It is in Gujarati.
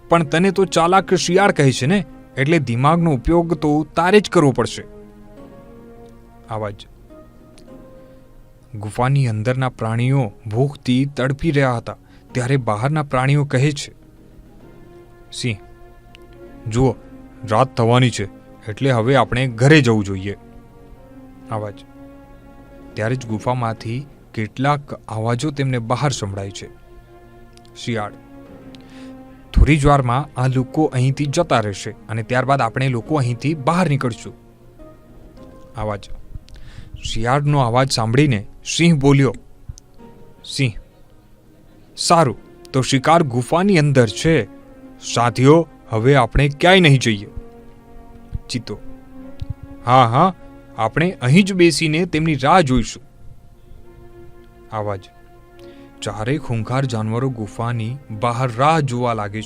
પણ તને તો ચાલાક શિયાળ કહે છે ને, એટલે દિમાગનો ઉપયોગ તો તારે જ કરવો પડશે. આવાજ. ગુફાની અંદરના પ્રાણીઓ ભૂખથી તડપી રહ્યા હતા ત્યારે બહારના પ્રાણીઓ કહે છે, સિંહ, જુઓ, રાત થવાની છે, એટલે હવે આપણે ઘરે જવું જોઈએ. આવાજ. ત્યારે જ ગુફામાંથી કેટલાક અવાજો તેમને બહાર સંભળાય છે. શિયાળ. થોડી જ વારમાં આ લોકો અહીંથી જતા રહેશે અને ત્યારબાદ આપણે લોકો અહીંથી બહાર નીકળશું. આવાજ. શિયાળનો અવાજ સાંભળીને સિંહ બોલ્યો, સિંહ, સારું, તો શિકાર ગુફાની અંદર છે. સાથીઓ, હવે આપણે ક્યાંય નહીં જઈએ. ચિત્તો. હા હા, આપણે અહીં જ બેસીને તેમની રાહ જોઈશું. આવાજ. ચારેય ખૂંખાર જાનવરો ગુફાની બહાર રાહ જોવા લાગે છે.